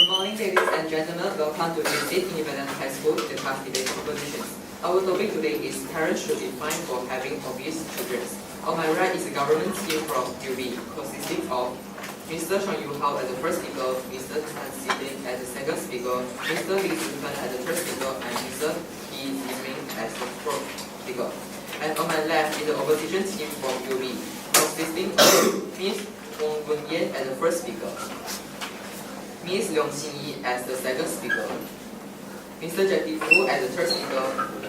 morning, ladies and gentlemen. Welcome to State Independent High School in the class debate competitions. Our topic today is parents should be fined for having obese children. On my right is a government scheme from UB, consisting of Mr. Chang Yu-hao as the first speaker, Mr. Tan Si-ling as the second speaker, Mr. Li Zifan as the third speaker, and Mr. Yi Yiming as the fourth speaker. And on my left is the opposition team from UB, consisting of Ms. Wong Wen-yen as the first speaker, Ms. Leong Xin-yi as the second speaker, Mr. Jackie Fu as the third speaker,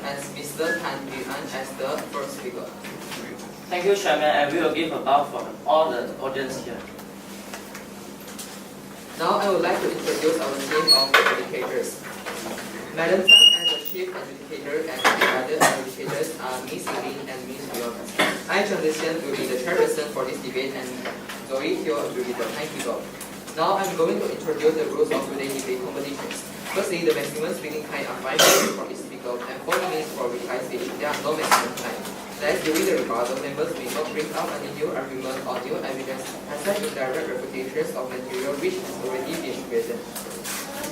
and Mr. Tan Yuan as the fourth speaker. Thank you, Chairman, and we will give a bow for all the audience here. Now I would like to introduce our team of educators. Madam Tan as the chief educator and the other educators are Ms. Lin and Ms. Yuan. I, Transition, will be the chairperson for this debate, and Zoe Hyo will be the timekeeper. Now I'm going to introduce the rules of today's debate competitions. Firstly, the maximum speaking time are 5 minutes for each speaker and 4 minutes for reply speech. There are no maximum time. Thus, during the rebuttal, members may not bring up any new argument or new evidence except indirect refutations of material which has already been present.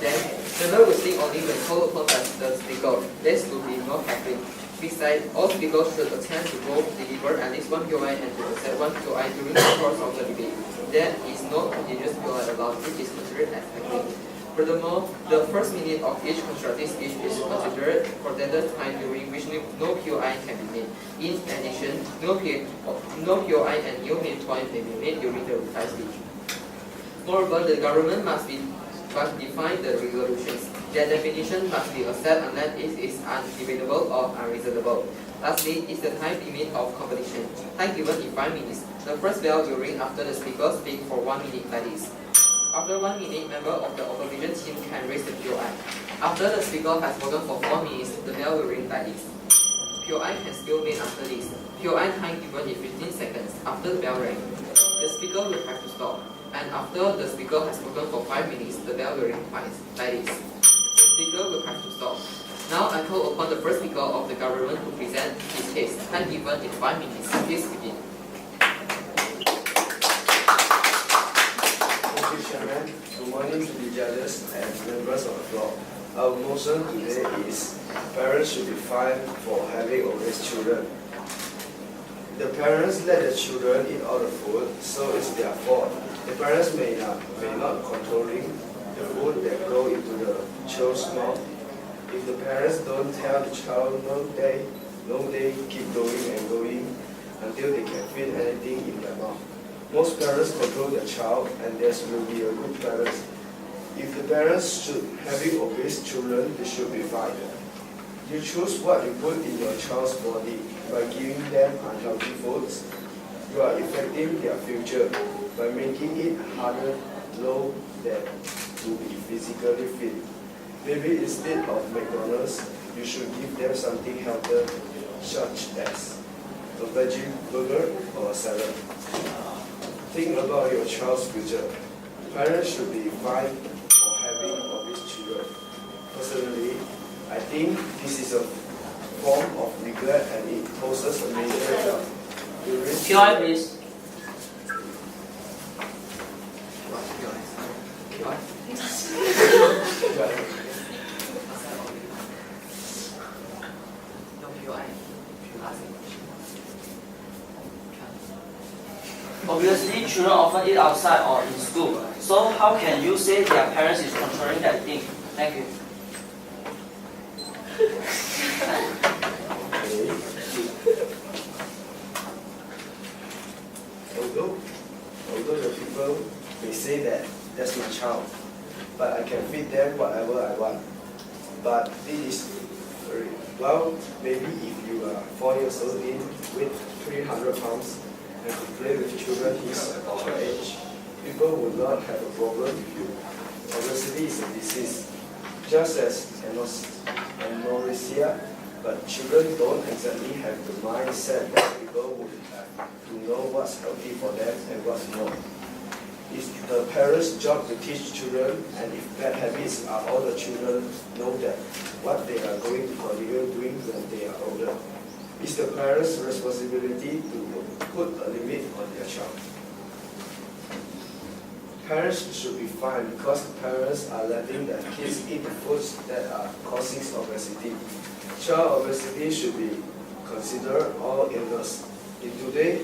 Then, member will speak only when called upon by the speaker. There will be no heckling. Besides, all speakers should attempt to both deliver at least one POI and to accept one POI during the course of the debate. There is no continuous POI allowed, which is considered as heckling. Furthermore, the first minute of each constructive speech is considered protected time during which no POI can be made. In addition, no POI and new main point may be made during the reply speech. Moreover, the government must define the resolutions. Their definition must be accepted unless it is undebatable or unreasonable. Lastly, is the time limit of competition. Time given is 5 minutes. The first bell will ring after the speaker speaks for 1 minute like this. After 1 minute, member of the opposition team can raise the POI. After the speaker has spoken for 4 minutes, the bell will ring like this. POI can still made after this. POI time given is 15 seconds. After the bell rang, the speaker will have to stop. And after the speaker has spoken for 5 minutes, the bell will ring twice, like this. The speaker will have to stop. Now I call upon the first speaker of the government to present his case. Time given is 5 minutes. Please begin. Chairman, good morning to the judges and members of the floor. Our motion today is parents should be fined for having obese children. The parents let the children eat all the food, so it's their fault. The parents may not controlling the food that go into the child's mouth. If the parents don't tell the child no, they keep going and going until they can fit anything in their mouth. Most parents control their child, and there will be a good parents. If the parents should having obese children, they should be fined. You choose what you put in your child's body by giving them unhealthy foods. You are affecting their future by making it harder, low, than to be physically fit. Maybe instead of McDonald's, you should give them something healthier, such as a veggie burger or a salad. Think about your child's future. Parents should be fined for having obese children. Personally, I think this is a form of neglect and it poses a major health. POI, please. No POI. Obviously, children often eat outside or in school. So how can you say their parents is controlling that thing? Thank you. Although the people may say that that's my child, but I can feed them whatever I want. But it is well, maybe if you are 4 years old in with 300 pounds and to play with children his or her age, people would not have a problem with you. Obesity is a disease, just as anorexia, but children don't exactly have the mindset that people would have to know what's healthy for them and what's not. It's the parents' job to teach children, and if bad habits are all the children know that what they are going to continue doing when they are older. It's the parents' responsibility to put a limit on their child. Parents should be fined because parents are letting their kids eat the foods that are causing obesity. Child obesity should be considered all illness. In today's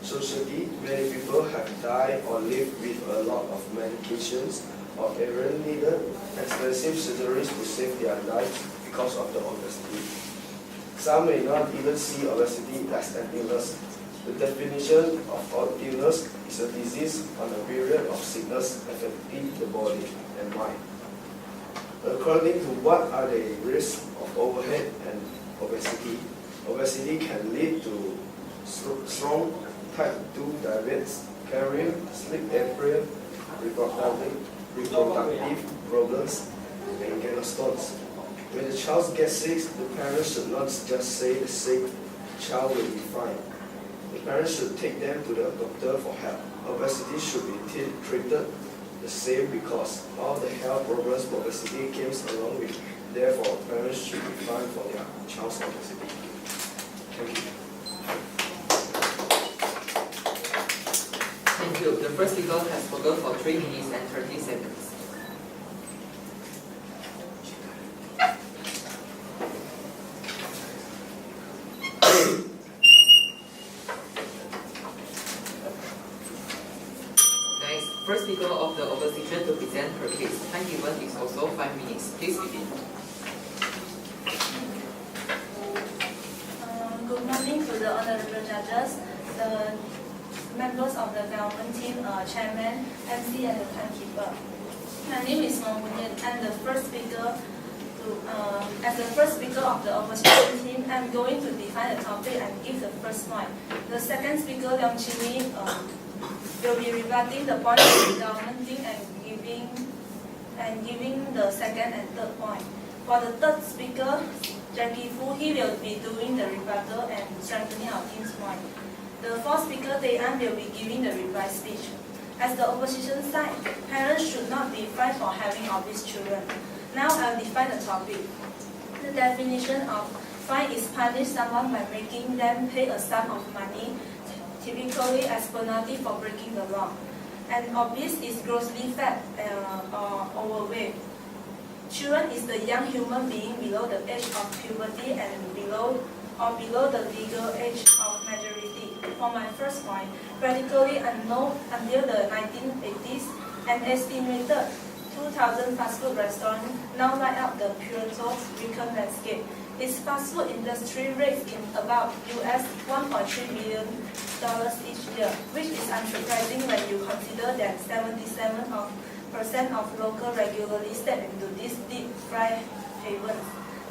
society, many people have died or lived with a lot of medications or even needed expensive surgeries to save their lives because of the obesity. Some may not even see obesity as an illness. The definition of illness is a disease on a period of sickness affecting the body and mind. According to what are the risks of overweight and obesity, obesity can lead to strong type 2 diabetes, career, sleep apnea, reproductive problems, and gallstones. When the child gets sick, the parents should not just say the sick child will be fine. The parents should take them to the doctor for help. Obesity should be treated the same because all the health problems obesity comes along with. Therefore, parents should be fined for their child's obesity. Thank you. Thank you. The first speaker has spoken for 3 minutes and 30 seconds. Next, first speaker of the opposition to present her case. Time given is also 5 minutes. Please begin. Good morning to the honorable judges, the members of the government team, chairman, MC, and the timekeeper. My name is Wang Wunyan. I'm the first speaker. As the first speaker of the opposition team, I'm going to define the topic and give the first point. The second speaker, Leong Chee will be rebutting the point of the government team and giving the second and third point. For the third speaker, Jackie Fu, he will be doing the rebuttal and strengthening our team's point. The fourth speaker, Tay An, will be giving the reply speech. As the opposition side, parents should not be fined for having obese children. Now I'll define the topic. The definition of fine is punish someone by making them pay a sum of money, typically as penalty for breaking the law. And obese is grossly fat or overweight. Children is the young human being below the age of puberty and below the legal age of majority. For my first point, practically unknown until the 1980s, an estimated 2,000 fast food restaurants now light up the Toronto's weekend landscape. Its fast food industry rakes in about US $1.3 billion each year, which is unsurprising when you consider that 77% of local regularly step into this deep fried haven.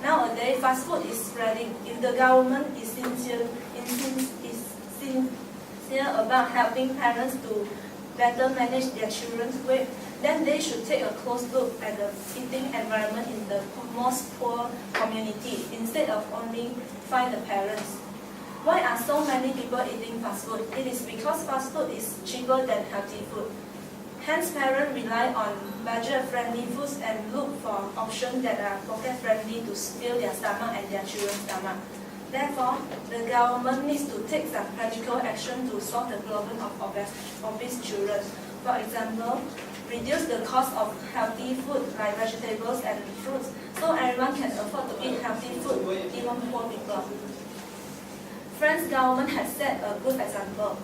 Nowadays, fast food is spreading. If the government is sincere about helping parents to better manage their children's weight, then they should take a close look at the eating environment in the most poor community instead of only find the parents. Why are so many people eating fast food? It is because fast food is cheaper than healthy food. Hence, parents rely on budget-friendly foods and look for options that are pocket-friendly to fill their stomach and their children's stomach. Therefore, the government needs to take some practical action to solve the problem of obese children. For example, reduce the cost of healthy food like vegetables and fruits so everyone can afford to eat healthy food, even poor people. France's government has set a good example.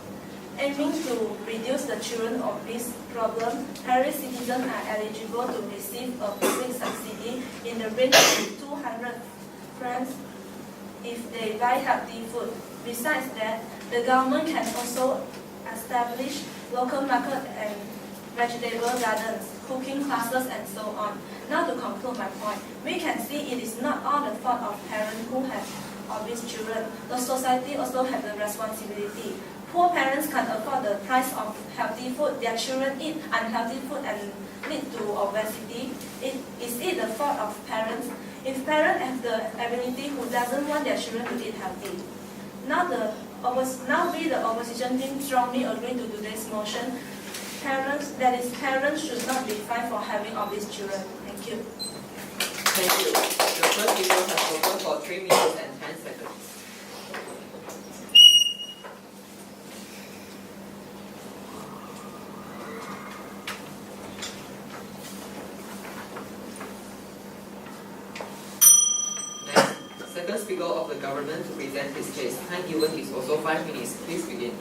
Aiming to reduce the children obese problem, Paris citizens are eligible to receive a public subsidy in the range of 200 francs if they buy healthy food. Besides that, the government can also establish local market and vegetable gardens, cooking classes, and so on. Now to conclude my point, we can see it is not all the fault of parents who have obese children. The society also has a responsibility. Poor parents can't afford the price of healthy food. Their children eat unhealthy food and lead to obesity. Is it the fault of parents? If parents have the ability, who doesn't want their children to eat healthy? Now we, the opposition team, strongly agree to today's motion. Parents should not be fined for having obese children. Thank you. Thank you. The first speaker has spoken for 3 minutes and 10 seconds. speaker of the government to present his case. Time given is also 5 minutes. Please begin.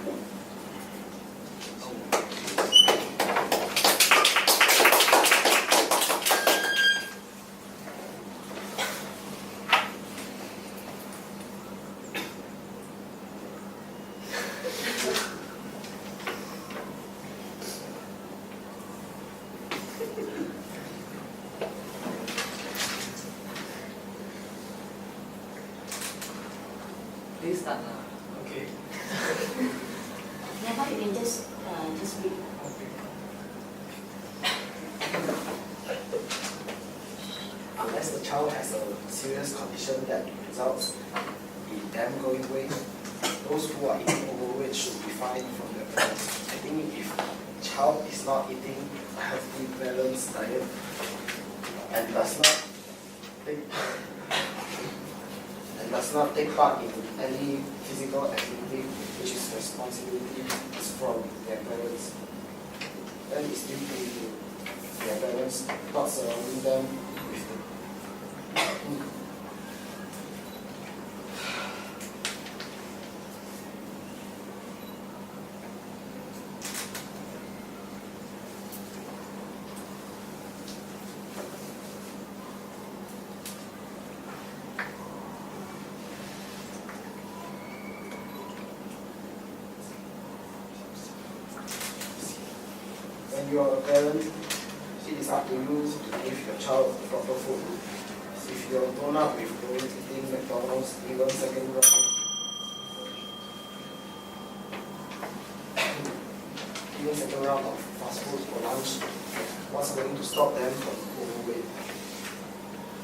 Please start now. Okay. Never you can just read. Unless the child has a serious condition that results in them going weight, those who are eating overweight should be fined from their parents. I think if child is not eating a healthy, balanced diet and does not take part in any physical activity which is responsibility is from their parents, then it's due to their parents not surrounding them with the When you are a parent, it is up to you to give your child proper food. If you are grown up with eating McDonald's, even second round of fast food for lunch, what's going to stop them from overweight?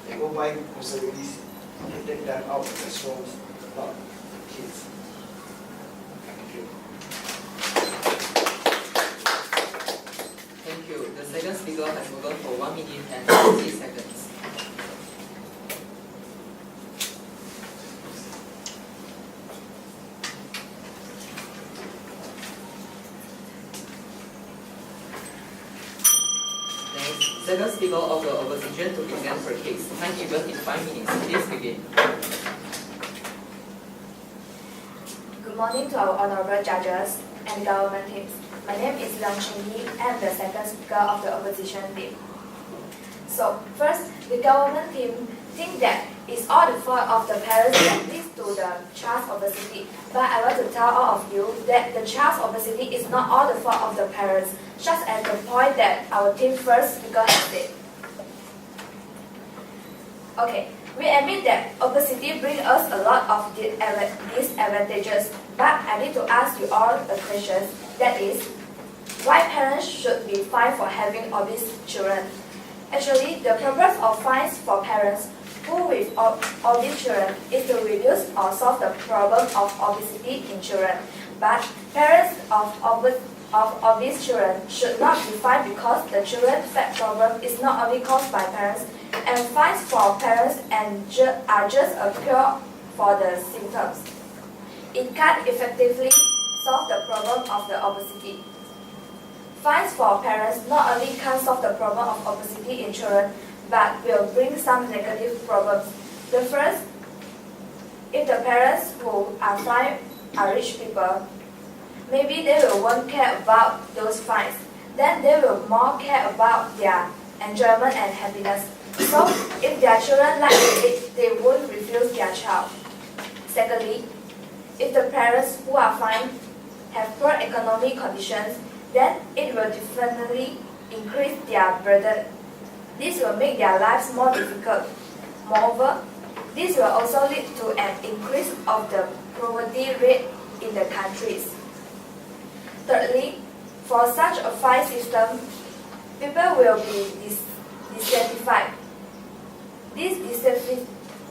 They go buy groceries, you take them out of restaurants, not kids. Thank you. Thank you. The second speaker has spoken for 1 minute and 60 seconds. Next, second speaker of the opposition to present her case. Time given in 5 minutes. Please begin. Good morning to our honorable judges and government teams. My name is Leong Ching Yi. I am the second speaker of the opposition team. So, first, the government team think that it's all the fault of the parents that leads to the child's obesity. But I want to tell all of you that the child's obesity is not all the fault of the parents, just as the point that our team first speaker has said. Okay, we admit that obesity brings us a lot of disadvantages, but I need to ask you all a question, that is, why parents should be fined for having obese children? Actually, the purpose of fines for parents who with obese children is to reduce or solve the problem of obesity in children. But parents of obese children should not be fined because the children's fat problem is not only caused by parents, and fines for parents are just a cure for the symptoms. It can't effectively solve the problem of the obesity. Fines for parents not only can't solve the problem of obesity in children, but will bring some negative problems. The first, if the parents who are fined are rich people, maybe they won't care about those fines. Then they will more care about their enjoyment and happiness. So, if their children like it, they won't refuse their child. Secondly, if the parents who are fined have poor economic conditions, then it will definitely increase their burden. This will make their lives more difficult. Moreover, this will also lead to an increase of the poverty rate in the countries. Thirdly, for such a fine system, people will be dissatisfied. This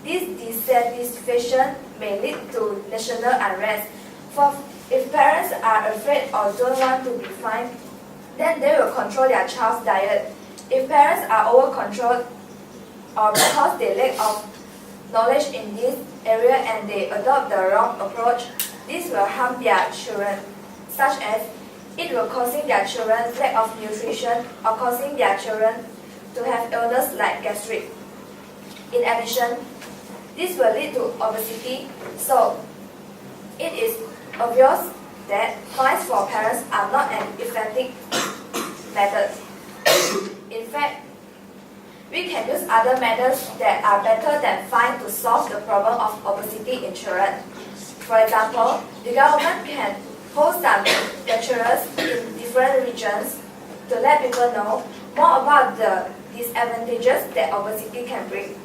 dissatisfaction may lead to national unrest. For if parents are afraid or don't want to be fined, then they will control their child's diet. If parents are over-controlled or because they lack of knowledge in this area and they adopt the wrong approach, this will harm their children, such as it will causing their children lack of nutrition or causing their children to have illness like gastric. In addition, This will lead to obesity, so it is obvious that fines for parents are not an effective method. In fact, we can use other methods that are better than fine to solve the problem of obesity in children. For example, the government can hold some lectures in different regions to let people know more about the disadvantages that obesity can bring.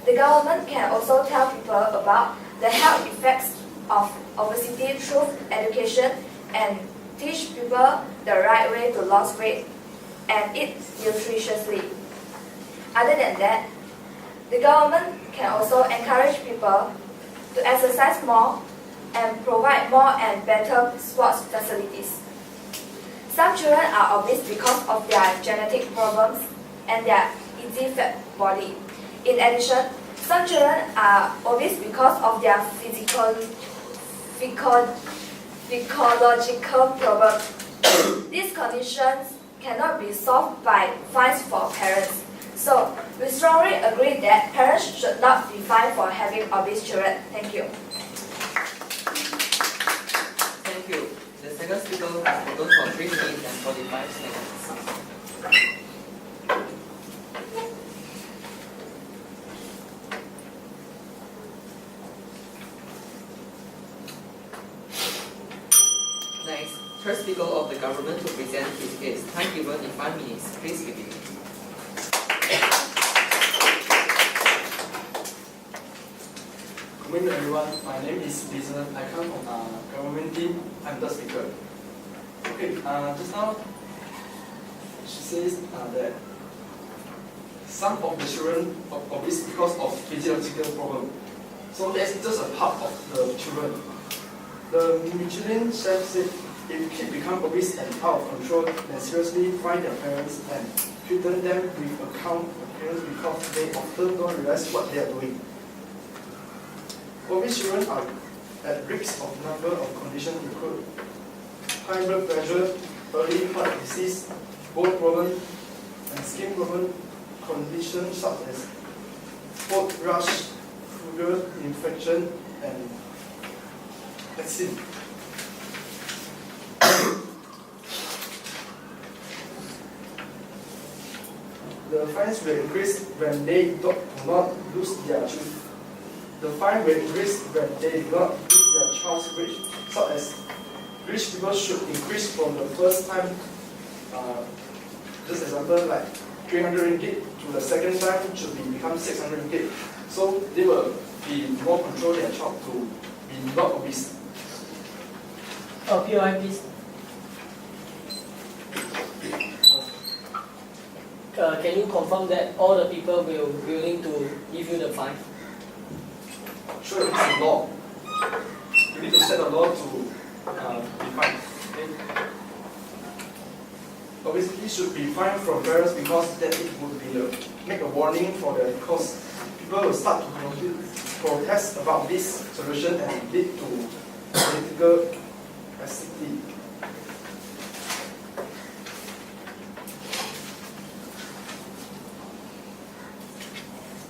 The government can also tell people about the health effects of obesity through education and teach people the right way to lose weight and eat nutritiously. Other than that, the government can also encourage people to exercise more and provide more and better sports facilities. Some children are obese because of their genetic problems and their easy fat body. In addition, some children are obese because of their physiological problems. These conditions cannot be solved by fines for parents. So, we strongly agree that parents should not be fined for having obese children. Thank you. Thank you. The second speaker has spoken for 3 minutes and 45 seconds. Next, third speaker of the government to present his case. Time given in 5 minutes. Please begin. Good morning everyone, my name is Vincent. I come from government team. I'm the speaker. Okay, just now she says that some of the children are obese because of physiological problem. So that's just a part of the children. The Michelin chef said if kids become obese and out of control, then seriously find their parents and treating them with account appearance because they often don't realize what they are doing. Obese children are at risk of a number of conditions include high blood pressure, early heart disease, bone problem, and skin problem conditions such as foot rash, fungal infection, and vaccine. The fines will increase when they do not lose their children. The fine will increase when they do not lose their child's weight, such as rich people should increase from the first time, just example like 300 ringgit to the second time should become 600 ringgit. So they will be more control their child to be not obese. POI please. Can you confirm that all the people will be willing to give you the fine? Sure, it's a law. You need to set a law to be fined. Okay? Obviously, should be fined from parents because that it would be make a warning for them because people will start to protest about this solution and lead to political activity.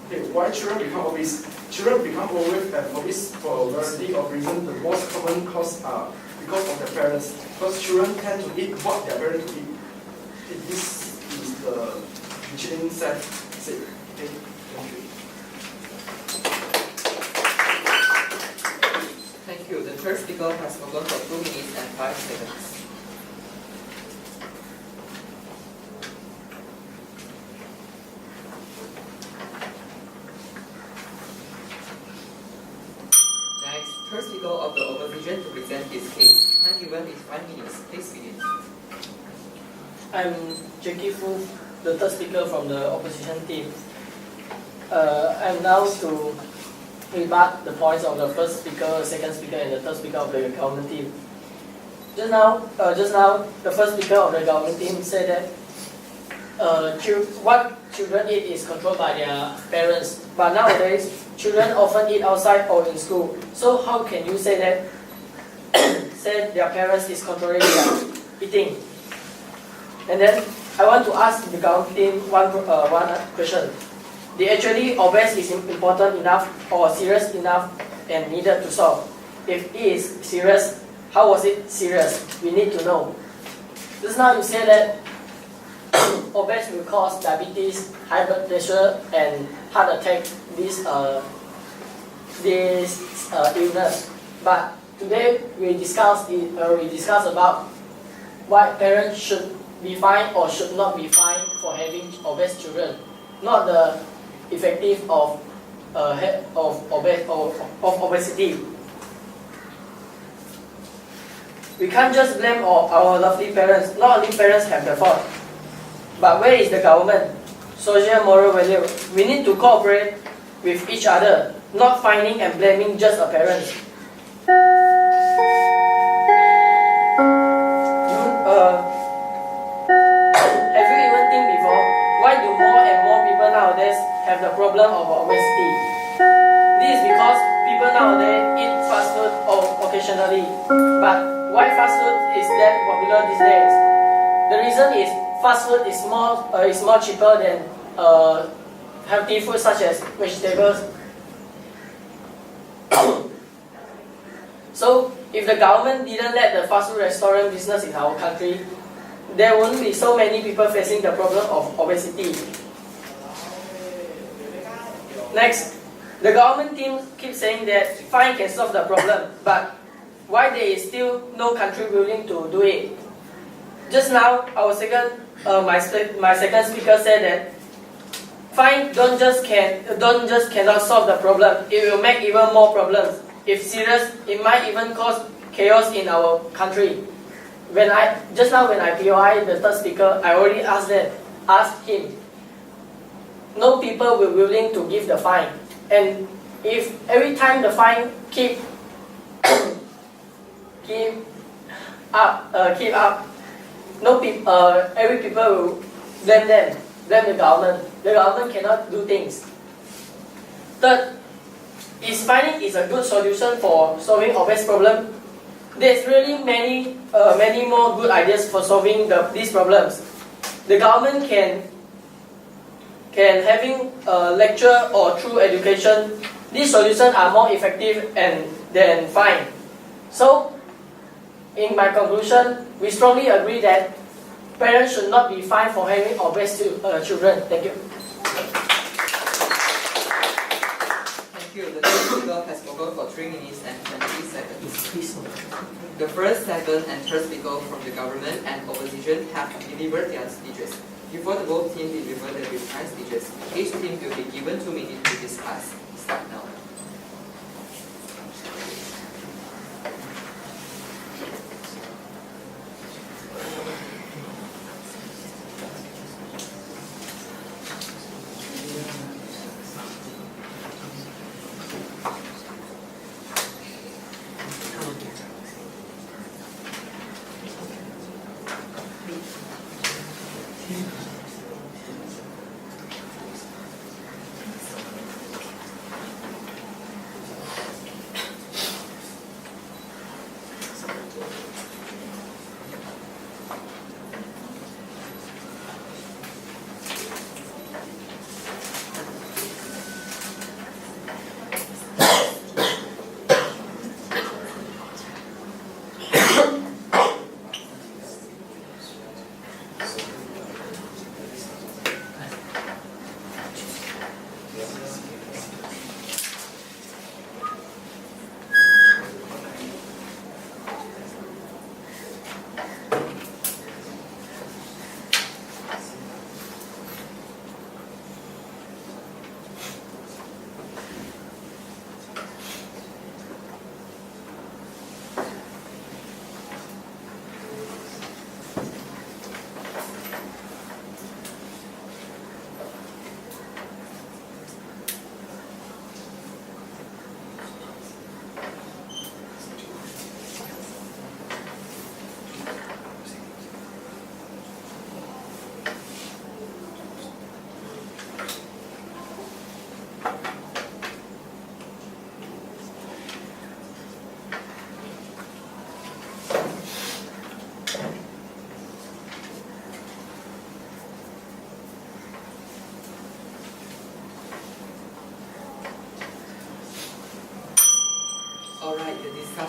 Okay, why children become obese? Children become overweight and obese for a variety of reasons. The most common cause are because of their parents. Because children tend to eat what their parents eat. This is the Michelin chef said. Okay, thank you. Thank you. The third speaker has spoken for 2 minutes and 5 seconds. Next, third speaker of the opposition to present his case. Time given is 5 minutes. Please begin. I'm Jackie Fu, the third speaker from the opposition team. I'm now to rebut the points of the first speaker, second speaker, and the third speaker of the government team. Just now, the first speaker of the government team said that what children eat is controlled by their parents. But nowadays, children often eat outside or in school. So how can you say that? Say their parents is controlling their eating? And then I want to ask the government team one question. they actually obvious is important enough or serious enough and needed to solve. If it is serious, how was it serious? We need to know. Just now you said that obese will cause diabetes, high blood pressure, and heart attack. This illness. But today we discuss about why parents should be fined or should not be fined for having obese children, not the effective of obesity. We can't just blame our lovely parents. Not only parents have the fault, but where is the government? Social moral value. We need to cooperate with each other, not finding and blaming just a parent. Have you even think before, why do more and more people nowadays have the problem of obesity? This is because people nowadays eat fast food occasionally. But why fast food is that popular these days? The reason is fast food is more cheaper than healthy food such as vegetables. So if the government didn't let the fast food restaurant business in our country, there wouldn't be so many people facing the problem of obesity. Next, the government team keeps saying that fine can solve the problem, but why there is still no country willing to do it? Just now, my second speaker said that fine don't just cannot solve the problem. It will make even more problems. If serious, it might even cause chaos in our country. Just now when I POI the third speaker, I already asked him. No people were willing to give the fine, and if every time the fine keep up, every people will blame the government. The government cannot do things. Third, is fining is a good solution for solving obese problem? There's really many more good ideas for solving these problems. The government can having a lecture or through education, these solutions are more effective than fine. So, in my conclusion, we strongly agree that parents should not be fined for having obese children. Thank you. Thank you. The next speaker has spoken for 3 minutes and 20 seconds. The first, second, and third speaker from the government and opposition have delivered their speeches. Before the both teams deliver their reply speeches, each team will be given 2 minutes to discuss. Start now.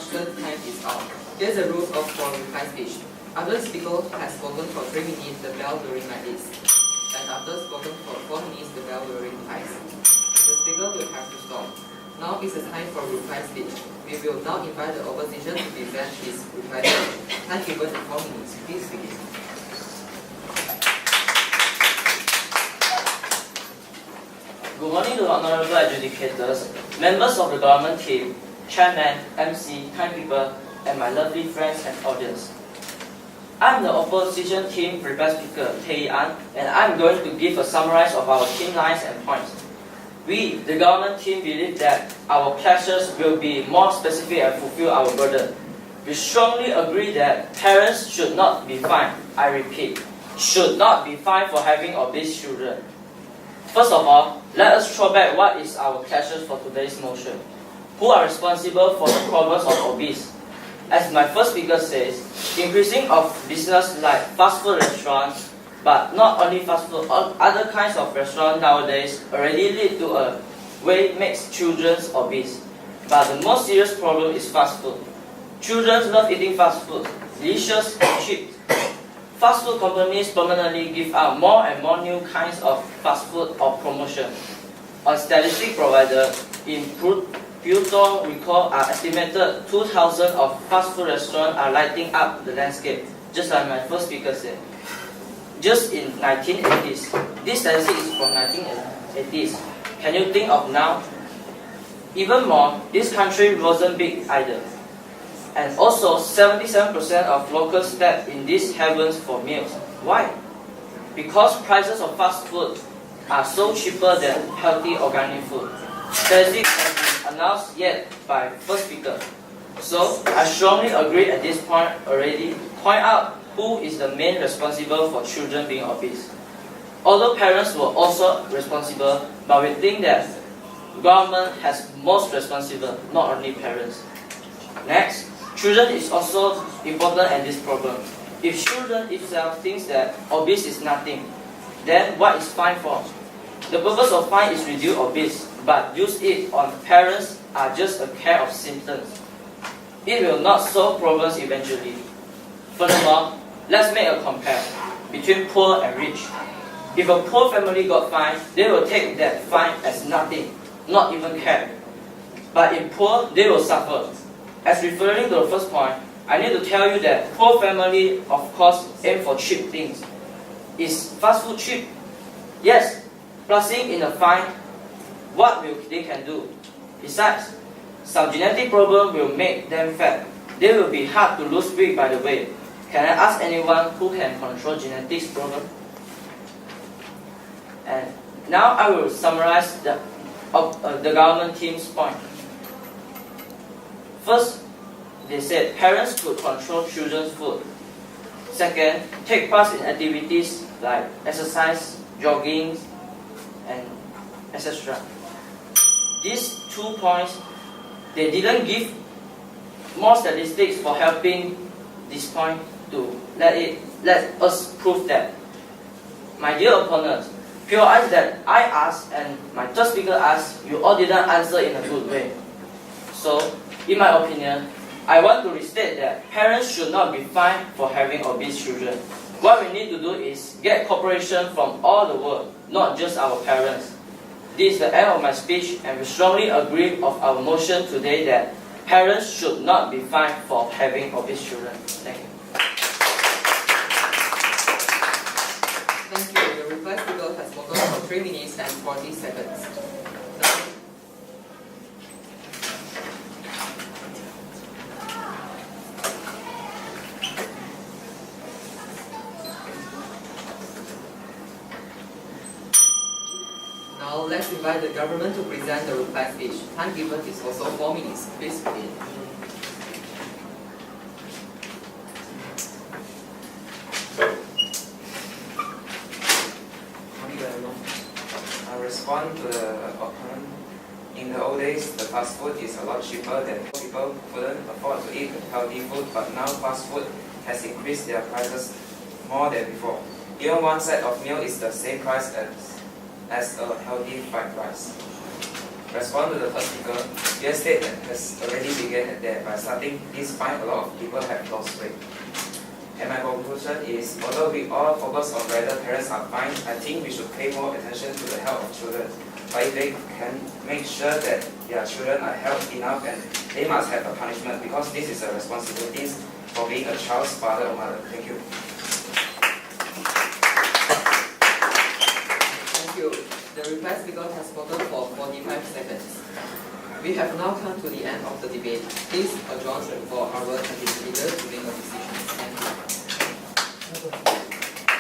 the time is up. Here's the rules of for reply speech. After the speaker has spoken for 3 minutes, the bell will ring like this. And after spoken for 4 minutes, the bell will ring twice. The speaker will have to stop. Now is the time for reply speech. We will now invite the opposition to present his reply speech. Time given to 4 minutes. Please begin. Good morning to honorable adjudicators, members of the government team, chairman, MC, timekeeper, and my lovely friends and audience. I'm the opposition team prepared speaker, Tae An, and I'm going to give a summary of our team lines and points. We, the government team, believe that our pledges will be more specific and fulfill our burden. We strongly agree that parents should not be fined, I repeat, should not be fined for having obese children. First of all, let us throw back what is our pledges for today's motion. Who are responsible for the problems of obese? As my first speaker says, increasing of business like fast food restaurants, but not only fast food, other kinds of restaurants nowadays already lead to a way makes children obese. But the most serious problem is fast food. Children love eating fast food, delicious and cheap. Fast food companies permanently give out more and more new kinds of fast food or promotion. On statistic provider, in Puerto Rico are estimated 2,000 of fast food restaurants are lighting up the landscape, just like my first speaker said. Just in 1980s, this statistic is from 1980s. Can you think of now? Even more, this country wasn't big either. And also, 77% of locals step in these heavens for meals. Why? Because prices of fast food are so cheaper than healthy organic food. Statistics have been announced yet by first speaker. So, I strongly agree at this point already point out who is the main responsible for children being obese. Although parents were also responsible, but we think that government has most responsible, not only parents. Next, children is also important in this problem. If children itself thinks that obese is nothing, then what is fine for? The purpose of fine is reduce obese, but use it on parents are just a care of symptoms. It will not solve problems eventually. Furthermore, let's make a compare between poor and rich. If a poor family got fined, they will take that fine as nothing, not even care. But if poor, they will suffer. As referring to the first point, I need to tell you that poor family, of course, aim for cheap things. Is fast food cheap? Yes. Plusing in a fine, what will they can do? Besides, some genetic problem will make them fat. They will be hard to lose weight by the way. Can I ask anyone who can control genetics problem? And now I will summarize the government team's point. First, they said parents could control children's food. Second, take part in activities like exercise, jogging, and etc. These 2 points, they didn't give more statistics for helping this point to let us prove that. My dear opponents, POIs that I asked and my third speaker asked, you all didn't answer in a good way. So, in my opinion, I want to restate that parents should not be fined for having obese children. What we need to do is get cooperation from all the world, not just our parents. This is the end of my speech, and we strongly agree of our motion today that parents should not be fined for having obese children. Thank you. Thank you. The reply speaker has spoken for 3 minutes and 40 seconds. Now let's invite the government to present the reply speech. Time given is also 4 minutes. Please begin. I respond to the opponent. In the old days, the fast food is a lot cheaper than people couldn't afford to eat healthy food, but now fast food has increased their prices more than before. Even one set of meal is the same price as a healthy fried rice. respond to the first speaker, your state has already begun there. By starting this fight, a lot of people have lost weight. And my conclusion is, although we all focus on whether parents are fine, I think we should pay more attention to the health of children. But if they can make sure that their children are healthy enough, and they must have a punishment, because this is a responsibility for being a child's father or mother. Thank you. Thank you. The reply speaker has spoken for 45 seconds. We have now come to the end of the debate. Please adjourn for our leader to make a decision. Thank you.